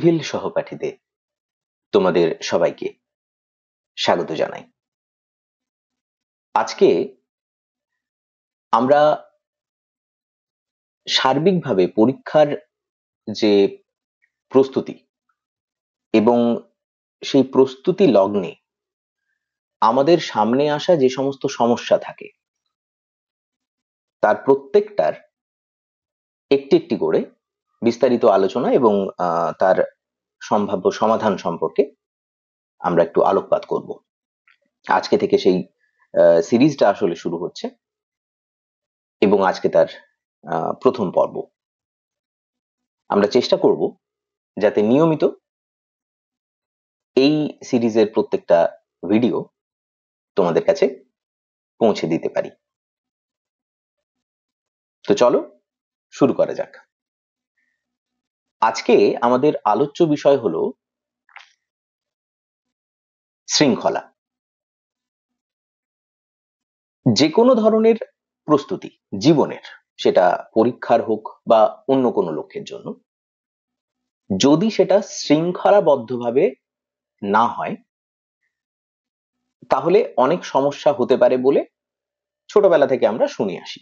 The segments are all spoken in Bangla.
নিখিল সহপাঠীদের তোমাদের সবাইকে স্বাগত জানাই। আজকে আমরা সার্বিকভাবে পরীক্ষার যে প্রস্তুতি এবং সেই প্রস্তুতি লগ্নে আমাদের সামনে আসা যে সমস্ত সমস্যা থাকে তার প্রত্যেকটার একটি একটি করে বিস্তারিত আলোচনা এবং তার সম্ভাব্য সমাধান সম্পর্কে আমরা একটু আলোকপাত করব। আজকে থেকে সেই সিরিজটা আসলে শুরু হচ্ছে এবং আজকে তার প্রথম পর্ব। আমরা চেষ্টা করব যাতে নিয়মিত এই সিরিজের প্রত্যেকটা ভিডিও তোমাদের কাছে পৌঁছে দিতে পারি। তো চলো শুরু করা যাক। আজকে আমাদের আলোচ্য বিষয় হলো শৃঙ্খলা। যে কোনো ধরনের প্রস্তুতি জীবনের, সেটা পরীক্ষার হোক বা অন্য কোনো লক্ষ্যের জন্য, যদি সেটা শৃঙ্খলাবদ্ধভাবে না হয় তাহলে অনেক সমস্যা হতে পারে বলে ছোটবেলা থেকে আমরা শুনে আসি।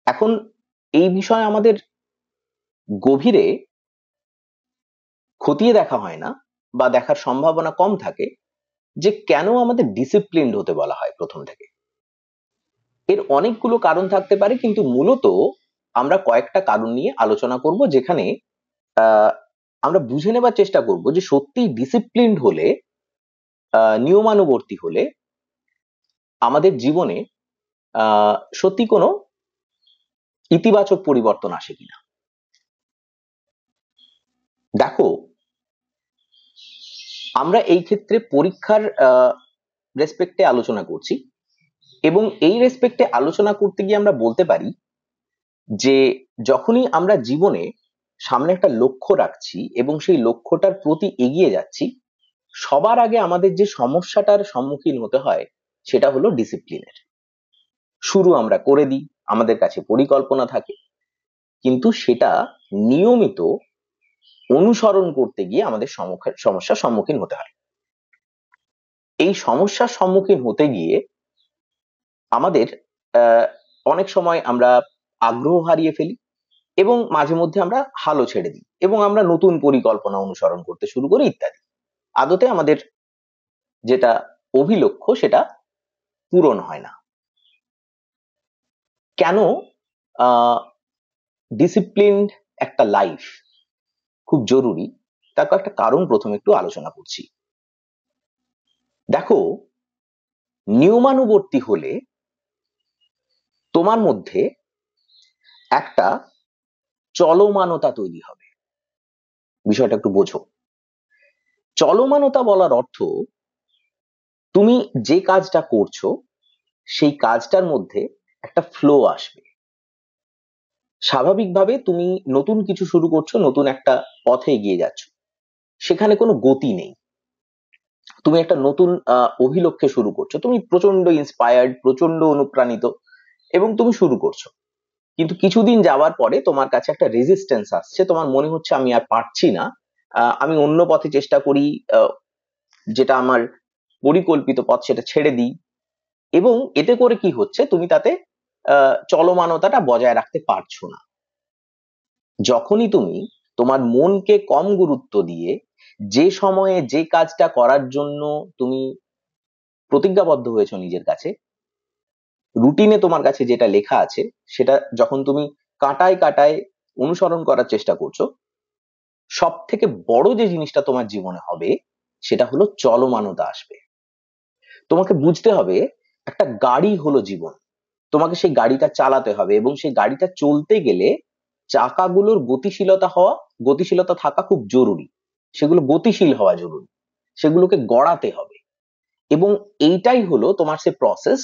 এখন এই বিষয়ে আমাদের গভীরে খতিয়ে দেখা হয় না বা দেখার সম্ভাবনা কম থাকে যে কেন আমাদের ডিসিপ্লিনড হতে বলা হয় প্রথম থেকে। এর অনেকগুলো কারণ থাকতে পারে, কিন্তু মূলত আমরা কয়েকটা কারণ নিয়ে আলোচনা করব, যেখানে আমরা বুঝে নেবার চেষ্টা করব যে সত্যি ডিসিপ্লিনড হলে, নিয়মানুবর্তী হলে আমাদের জীবনে সত্যি কোনো ইতিবাচক পরিবর্তন আসে কিনা। দেখো, আমরা এই ক্ষেত্রে পরীক্ষার রেসপেক্টে আলোচনা করছি এবং এই রেসপেক্টে আলোচনা করতে গিয়ে আমরা বলতে পারি যে যখনই আমরা জীবনে সামনে একটা লক্ষ্য রাখছি এবং সেই লক্ষ্যটার প্রতি এগিয়ে যাচ্ছি, সবার আগে আমাদের যে সমস্যাটার সম্মুখীন হতে হয় সেটা হলো ডিসিপ্লিনের। শুরু আমরা করে দিই, আমাদের কাছে পরিকল্পনা থাকে, কিন্তু সেটা নিয়মিত অনুসরণ করতে গিয়ে আমাদের সমস্যার সম্মুখীন হতে হয়। এই সমস্যার সম্মুখীন হতে গিয়ে আমাদের অনেক সময় আমরা আগ্রহ হারিয়ে ফেলি এবং মাঝে মধ্যে আমরা হালও ছেড়ে দিই এবং আমরা নতুন পরিকল্পনা অনুসরণ করতে শুরু করি ইত্যাদি। আদতে আমাদের যেটা অভিলক্ষ্য সেটা পূরণ হয় না। কেন ডিসিপ্লিনড একটা লাইফ খুব জরুরি তার কয়েকটা কারণ প্রথমে একটু আলোচনা করছি। দেখো, নিয়মানুবর্তী হলে তোমার মধ্যে একটা চলমানতা তৈরি হবে। বিষয়টা একটু বোঝো। চলমানতা বলার অর্থ তুমি যে কাজটা করছো সেই কাজটার মধ্যে একটা ফ্লো আসবে। স্বাভাবিকভাবে তুমি নতুন কিছু শুরু করছো, নতুন একটা পথে এগিয়ে যাচ্ছ, সেখানে কোনো গতি নেই। তুমি একটা নতুন অভিলক্ষ্যে শুরু করছো, তুমি প্রচন্ড ইন্সপায়ার্ড, প্রচন্ড অনুপ্রাণিত এবং তুমি শুরু করছো, কিন্তু কিছুদিন যাওয়ার পরে তোমার কাছে একটা রেজিস্ট্যান্স আসছে, তোমার মনে হচ্ছে আমি আর পারছি না, আমি অন্য পথে চেষ্টা করি, যেটা আমার পরিকল্পিত পথ সেটা ছেড়ে দিই। এবং এতে করে কি হচ্ছে, তুমি তাতে চলমানতাটা বজায় রাখতে পারছো না। যখনই তুমি তোমার মনকে কম গুরুত্ব দিয়ে যে সময়ে যে কাজটা করার জন্য তুমি প্রতিজ্ঞাবদ্ধ হয়েছো নিজের কাছে, রুটিনে তোমার কাছে যেটা লেখা আছে সেটা যখন তুমি কাঁটায় কাঁটায় অনুসরণ করার চেষ্টা করছো, সব থেকে বড় যে জিনিসটা তোমার জীবনে হবে সেটা হলো চলমানতা আসবে। তোমাকে বুঝতে হবে একটা গাড়ি হলো জীবন, তোমাকে সেই গাড়িটা চালাতে হবে এবং সেই গাড়িটা চলতে গেলে চাকাগুলোর গতিশীলতা থাকা খুব জরুরি, সেগুলো গতিশীল হওয়া জরুরি, সেগুলোকে গড়াতে হবে। এবং এইটাই হলো তোমার সে প্রসেস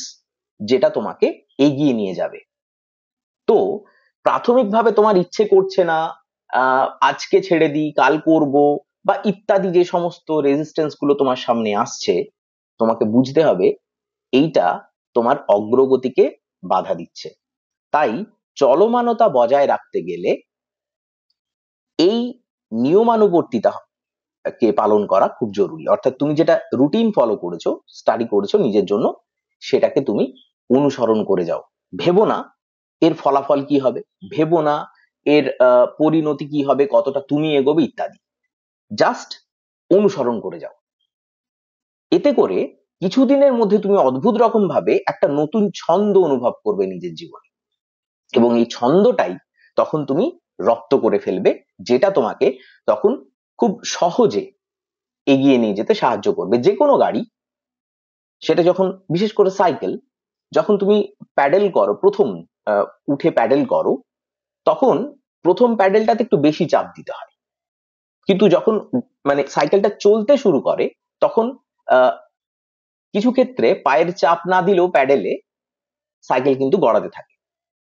যেটা তোমাকে এগিয়ে নিয়ে যাবে। তো প্রাথমিকভাবে তোমার ইচ্ছে করছে না, আজকে ছেড়ে দিই, কাল করব বা ইত্যাদি যে সমস্ত রেজিস্ট্যান্স গুলো তোমার সামনে আসছে, তোমাকে বুঝতে হবে এইটা তোমার অগ্রগতিকে বাধা দিচ্ছে। তাই চলমানতা বজায় রাখতে গেলে এই নিয়মানুবর্তিতা কে পালন করা খুব জরুরি। অর্থাৎ তুমি যেটা রুটিন ফলো করেছো, স্টাডি করেছো নিজের জন্য, সেটাকে তুমি অনুসরণ করে যাও। ভেবো না এর ফলাফল কি হবে, ভেবো না এর পরিণতি কি হবে, কতটা তুমি এগোবে ইত্যাদি। জাস্ট অনুসরণ করে যাও। এতে করে কিছুদিনের মধ্যে তুমি অদ্ভুত রকম ভাবে একটা নতুন ছন্দ অনুভব করবে নিজের জীবনে, এবং এই ছন্দটাই তখন তুমি রপ্ত করে ফেলবে, যেটা তোমাকে তখন খুব সহজে এগিয়ে নিয়ে যেতে সাহায্য করবে। যে কোনো গাড়ি, সেটা যখন, বিশেষ করে সাইকেল, যখন তুমি প্যাডেল করো, প্রথম উঠে প্যাডেল করো, তখন প্রথম প্যাডেলটাতে একটু বেশি চাপ দিতে হয়, কিন্তু যখন মানে সাইকেলটা চলতে শুরু করে, তখন আহ কিছু ক্ষেত্রে পায়ের চাপ না দিলেও প্যাডেলে সাইকেল কিন্তু গড়াতে থাকে।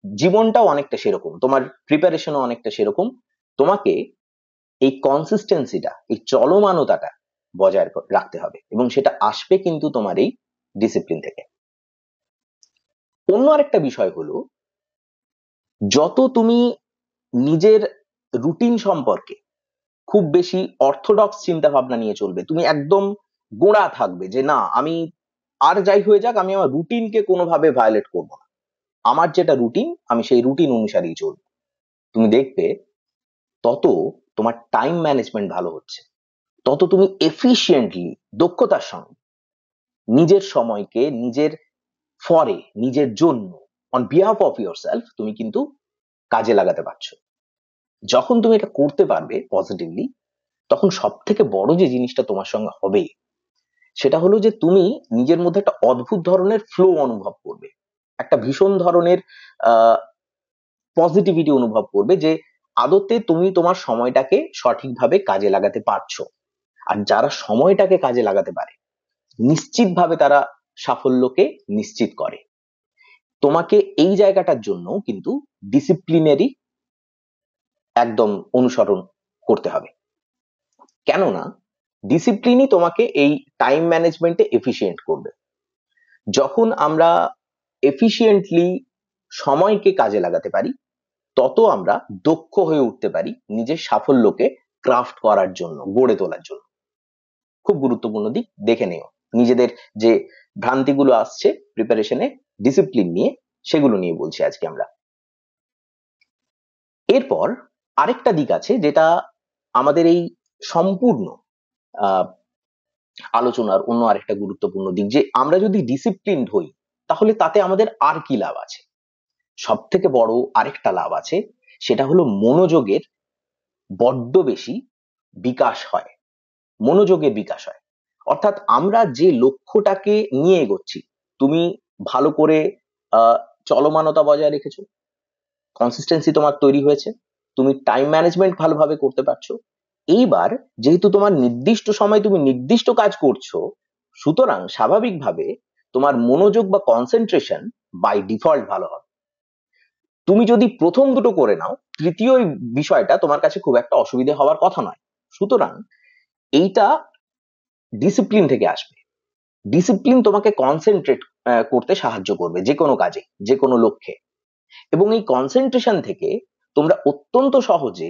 জীবনটাও অনেকটা সেরকম, তোমার প্রিপারেশনও অনেকটা সেরকম। তোমাকে এই কনসিস্টেন্সিটা, এই চলমানতাটা বজায় রাখতে হবে, এবং সেটা আসবে কিন্তু তোমার এই ডিসিপ্লিন থেকে। অন্য আরেকটা বিষয় হলো, যত তুমি নিজের রুটিন সম্পর্কে খুব বেশি অর্থোডক্স চিন্তা ভাবনা নিয়ে চলবে, তুমি একদম গোড়া থাকবে যে না, আমি আর যাই হয়ে যাক, আমি আমার রুটিনকে কোনোভাবে ভায়োলেট করব না, আমার যেটা রুটিন আমি সেই রুটিন অনুসারেই চলবো, তুমি দেখবে তত তোমার টাইম ম্যানেজমেন্ট ভালো হচ্ছে, তত তুমি এফিশিয়েন্টলি, দক্ষতার সঙ্গে নিজের সময়কে নিজের ফরে, নিজের জন্য, on behalf of your self তুমি কিন্তু কাজে লাগাতে পারছো। যখন তুমি এটা করতে পারবে পজিটিভলি, তখন সব থেকে বড় যে জিনিসটা তোমার সঙ্গে হবে, সেটা হলো যে তুমি নিজের মধ্যে একটা অদ্ভুত ধরনের ফ্লো অনুভব করবে, একটা ভীষণ ধরনের পজিটিভিটি অনুভব করবে, যে আদতে তুমি তোমার সময়টাকে সঠিকভাবে কাজে লাগাতে পারছো। আর যারা সময়টাকে কাজে লাগাতে পারে, নিশ্চিতভাবে তারা সাফল্যকে নিশ্চিত করে। তোমাকে এই জায়গাটার জন্য কিন্তু ডিসিপ্লিনেরই একদম অনুসরণ করতে হবে। কেননা ডিসিপ্লিনই তোমাকে এই টাইম ম্যানেজমেন্টে এফিশিয়েন্ট করবে। যখন আমরা এফিশিয়েন্টলি সময়কে কাজে লাগাতে পারি, তত আমরা দক্ষ হয়ে উঠতে পারি নিজের সাফল্যকে ক্রাফট করার জন্য, গড়ে তোলার জন্য। খুব গুরুত্বপূর্ণ দিক, দেখে নিও নিজেদের যে ভ্রান্তিগুলো আসছে প্রিপারেশনে ডিসিপ্লিন নিয়ে, সেগুলো নিয়ে বলছি আজকে আমরা। এরপর আরেকটা দিক আছে, যেটা আমাদের এই সম্পূর্ণ আলোচনার অন্য আরেকটা গুরুত্বপূর্ণ দিক, যে আমরা যদি ডিসিপ্লিনড হই, তাহলে তাতে আমাদের আর কি লাভ আছে। সব থেকে বড় আরেকটা লাভ আছে, সেটা হলো মনোযোগের বড্ড বেশি বিকাশ হয়, মনোযোগের বিকাশ হয়। অর্থাৎ আমরা যে লক্ষ্যটাকে নিয়ে এগোচ্ছি, তুমি ভালো করে চলমানতা বজায় রেখেছো, কনসিস্টেন্সি তোমার তৈরি হয়েছে, তুমি টাইম ম্যানেজমেন্ট ভালোভাবে করতে পারছো। এইবার যেহেতু তোমার নির্দিষ্ট সময় তুমি নির্দিষ্ট কাজ করছো, সুতরাং স্বাভাবিকভাবে তোমার মনোযোগ বা কনসেন্ট্রেশন বাই ডিফল্ট ভালো হবে। তুমি যদি প্রথম দুটো করে নাও, তৃতীয় বিষয়টা তোমার কাছে খুব একটা অসুবিধা হওয়ার কথা নয়। সুতরাং এইটা ডিসিপ্লিন থেকে আসবে। ডিসিপ্লিন তোমাকে কনসেন্ট্রেট করতে সাহায্য করবে যে কোনো কাজে, যে কোনো লক্ষ্যে, এবং এই কনসেন্ট্রেশন থেকে তোমরা অত্যন্ত সহজে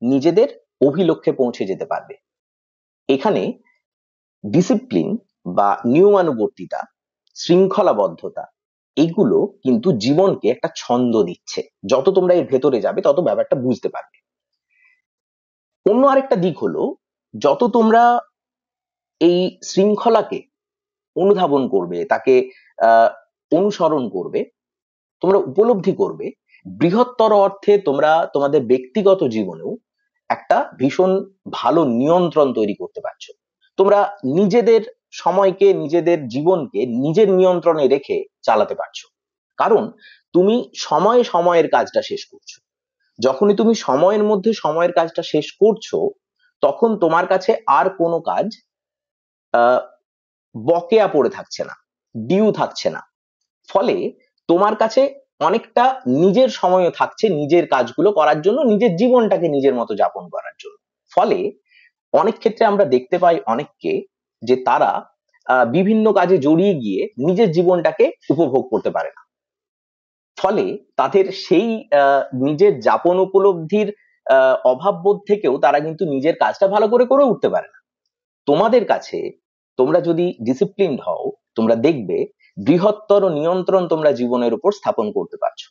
নিজেদের অভিলক্ষ্যে পৌঁছে যেতে পারবে। এখানে ডিসিপ্লিন বা নিয়মানুবর্তিতা, শৃঙ্খলাবদ্ধতা, এগুলো কিন্তু জীবনকে একটা ছন্দ দিচ্ছে। যত তোমরা এর ভেতরে যাবে, তত ব্যাপারটা বুঝতে পারবে। অন্য আরেকটা দিক হলো, যত তোমরা এই শৃঙ্খলাকে অনুধাবন করবে, তাকে অনুসরণ করবে, তোমরা উপলব্ধি করবে বৃহত্তর অর্থে তোমরা তোমাদের ব্যক্তিগত জীবনেও একটা ভীষণ ভালো নিয়ন্ত্রণ তৈরি করতে পারছো। তোমরা নিজেদের সময়কে, নিজেদের জীবনকে নিজের নিয়ন্ত্রণে রেখে চালাতে পারছো, কারণ তুমি সময়ে সময়ের কাজটা শেষ করছো। যখনই তুমি সময়ের মধ্যে সময়ের কাজটা শেষ করছো, তখন তোমার কাছে আর কোনো কাজ বকেয়া পড়ে থাকছে না, ডিউ থাকছে না। ফলে তোমার কাছে অনেকটা নিজের সময়ও থাকছে নিজের কাজগুলো করার জন্য, নিজের জীবনটাকে নিজের মতো যাপন করার জন্য। ফলে অনেক ক্ষেত্রে আমরা দেখতে পাই অনেককে, যে তারা বিভিন্ন কাজে জড়িয়ে গিয়ে নিজের জীবনটাকে উপভোগ করতে পারে না। ফলে তাদের সেই নিজের যাপন উপলব্ধির অভাববোধ থেকেও তারা কিন্তু নিজের কাজটা ভালো করে করে উঠতে পারে না। তোমাদের কাছে, তোমরা যদি ডিসিপ্লিনড হও, তোমরা দেখবে বৃহত্তর নিয়ন্ত্রণ তোমরা জীবনের উপর স্থাপন করতে পারছো।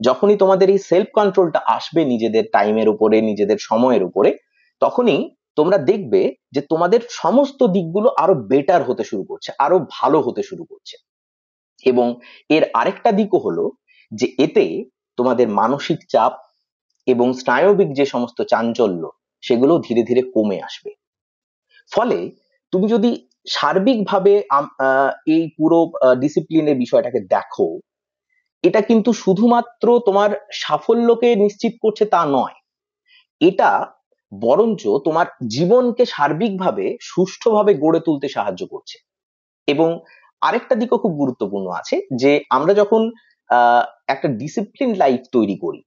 যখনই তোমাদের এই সেলফ কন্ট্রোলটা আসবে নিজেদের টাইমের উপরে, নিজেদের সময়ের উপরে, তখনই তোমরা দেখবে যে তোমাদের সমস্ত দিকগুলো আরো বেটার হতে শুরু করছে, আরো ভালো হতে শুরু করছে। এবং এর আরেকটা দিকও হলো যে এতে তোমাদের মানসিক চাপ এবং স্নায়বিক যে সমস্ত চাঞ্চল্য, সেগুলো ধীরে ধীরে কমে আসবে। ফলে তুমি যদি সার্বিকভাবে এই পুরো ডিসিপ্লিনের বিষয়টাকে দেখো, এটা কিন্তু শুধুমাত্র তোমার সাফল্যকে নিশ্চিত করছে তা নয়, এটা বরঞ্চ তোমার জীবনকে সার্বিকভাবে সুষ্ঠুভাবে গড়ে তুলতে সাহায্য করছে। এবং আরেকটা দিকও খুব গুরুত্বপূর্ণ আছে, যে আমরা যখন একটা ডিসিপ্লিন লাইফ তৈরি করি,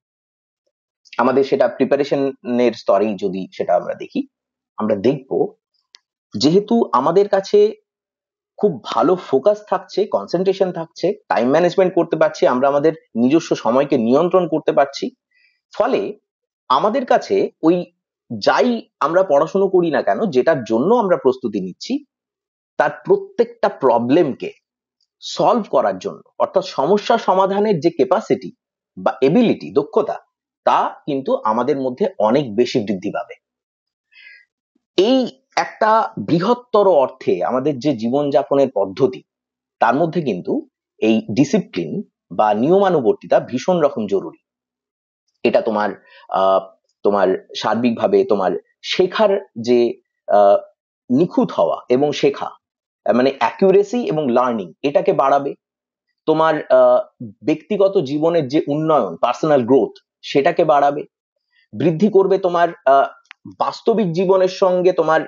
আমাদের সেটা প্রিপারেশনের স্তরেই যদি সেটা আমরা দেখি, আমরা দেখব যেহেতু আমাদের কাছে খুব ভালো ফোকাস থাকছে, কনসেন্ট্রেশন থাকছে, টাইম ম্যানেজমেন্ট করতে পারছি, আমরা আমাদের নিজস্ব সময়কে নিয়ন্ত্রণ করতে পারছি, ফলে আমাদের কাছে ওই যাই আমরা পড়াশুনো করি না কেন, যেটার জন্য আমরা প্রস্তুতি নিচ্ছি, তার প্রত্যেকটা প্রবলেমকে সলভ করার জন্য, অর্থাৎ সমস্যা সমাধানের যে ক্যাপাসিটি বা এবিলিটি, দক্ষতা, তা কিন্তু আমাদের মধ্যে অনেক বেশি বৃদ্ধি পাবে। এই একটা বৃহত্তর অর্থে আমাদের যে জীবনযাপনের পদ্ধতি, তার মধ্যে কিন্তু এই ডিসিপ্লিন বা নিয়মানুবর্তিতা ভীষণ রকম জরুরি। এটা তোমার তোমার সার্বিকভাবে তোমার শেখার যে নিখুঁত হওয়া এবং শেখা, মানে অ্যাকুরেসি এবং লার্নিং, এটাকে বাড়াবে। তোমার ব্যক্তিগত জীবনের যে উন্নয়ন, পার্সোনাল গ্রোথ, সেটাকে বাড়াবে, বৃদ্ধি করবে তোমার বাস্তবিক জীবনের সঙ্গে তোমার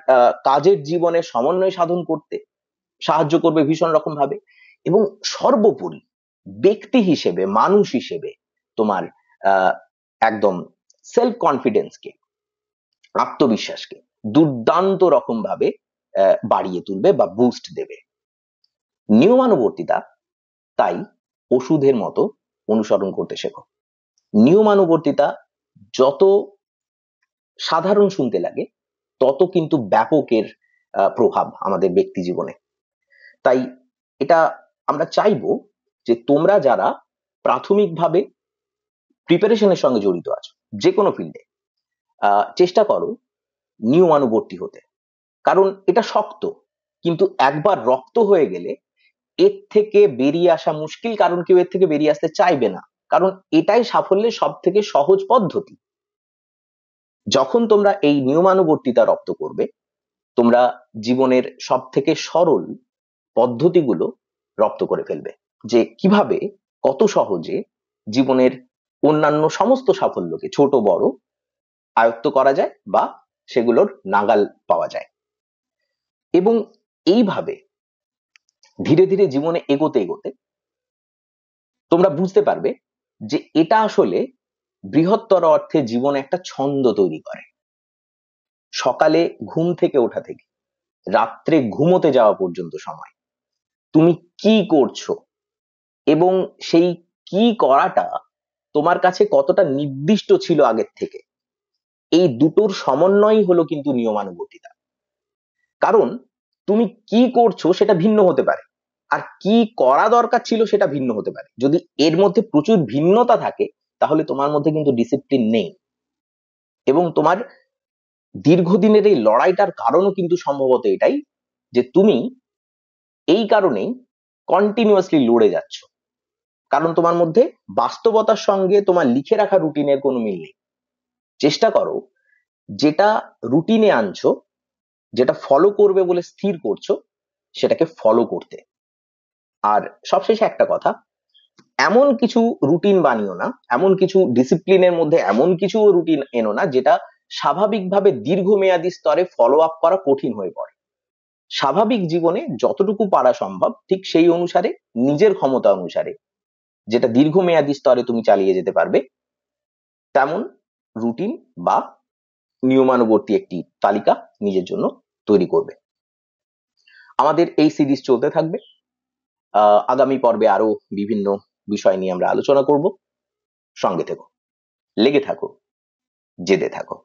কাজের জীবনের সমন্বয় সাধন করতে সাহায্য করবে ভীষণ রকম ভাবে। এবং সর্বোপরি ব্যক্তি হিসেবে, মানুষ হিসেবে তোমার একদম সেলফ কনফিডেন্সকে, আত্মবিশ্বাসকে দুর্দান্ত রকম ভাবে বাড়িয়ে তুলবে বা বুস্ট দেবে। নিয়মানুবর্তিতা তাই ওষুধের মতো অনুসরণ করতে শেখো। নিয়মানুবর্তিতা যত সাধারণ শুনতে লাগে, তত কিন্তু ব্যাপকের প্রভাব আমাদের ব্যক্তি জীবনে। তাই এটা আমরা চাইবো যে তোমরা যারা প্রাথমিকভাবে প্রিপারেশনের সঙ্গে জড়িত আছো, যে কোনো ফিল্ডে, চেষ্টা করো নিয়মানুবর্তী হতে। কারণ এটা শক্ত, কিন্তু একবার রপ্ত হয়ে গেলে এর থেকে বেরিয়ে আসা মুশকিল, কারণ কেউ এর থেকে বেরিয়ে আসতে চাইবে না, কারণ এটাই সাফল্যের সব থেকে সহজ পদ্ধতি। যখন তোমরা এই নিয়মানুবর্তিতা রপ্ত করবে, তোমরা জীবনের সব থেকে সরল পদ্ধতিগুলো রপ্ত করে ফেলবে, যে কিভাবে কত সহজে জীবনের অন্যান্য সমস্ত সাফল্যকে, ছোট বড়, আয়ত্ত করা যায় বা সেগুলোর নাগাল পাওয়া যায়। এবং এইভাবে ধীরে ধীরে জীবনে এগোতে এগোতে তোমরা বুঝতে পারবে যে এটা আসলে বৃহত্তর অর্থে জীবনে একটা ছন্দ তৈরি করে। সকালে ঘুম থেকে ওঠা থেকে রাত্রে ঘুমোতে যাওয়া পর্যন্ত সময় তুমি কি করছো, এবং সেই কি করাটা তোমার কাছে কতটা নির্দিষ্ট ছিল আগের থেকে, এই দুটোর সমন্বয়ই হলো কিন্তু নিয়মানুবর্তিতা। কারণ তুমি কি করছো সেটা ভিন্ন হতে পারে, আর কি করা দরকার ছিল সেটা ভিন্ন হতে পারে। যদি এর মধ্যে প্রচুর ভিন্নতা থাকে, তাহলে তোমার মধ্যে কিন্তু ডিসিপ্লিন নেই। এবং তোমার দীর্ঘদিনের এই লড়াইটার কারণও কিন্তু সম্ভবত এটাই, যে তুমি এই কারণেই কন্টিনিউয়াসলি লড়ে যাচ্ছ, কারণ তোমার মধ্যে বাস্তবতার সঙ্গে তোমার লিখে রাখা রুটিনের কোনো মিল নেই। চেষ্টা করো যেটা রুটিনে আনছো, যেটা ফলো করবে বলে স্থির করছো, সেটাকে ফলো করতে। আর সবশেষে একটা কথা, এমন কিছু রুটিন বানিও না, এমন কিছু ডিসিপ্লিনের মধ্যে এমন কিছু রুটিন এনো না যেটা স্বাভাবিকভাবে দীর্ঘমেয়াদী স্তরে ফলো আপ করা কঠিন হয়ে পড়ে। স্বাভাবিক জীবনে যতটুকু পারা সম্ভব, ঠিক সেই অনুসারে, নিজের ক্ষমতা অনুসারে, যেটা দীর্ঘমেয়াদী স্তরে তুমি চালিয়ে যেতে পারবে, তেমন রুটিন বা নিয়মানুবর্তী একটি তালিকা নিজের জন্য তৈরি করবে। আমাদের এই সিরিজ চলতে থাকবে। আগামী পর্বে আরো বিভিন্ন বিষয় নিয়ে আমরা আলোচনা করব। সঙ্গে থেকো, লেগে থাকো। যেতে থাকো।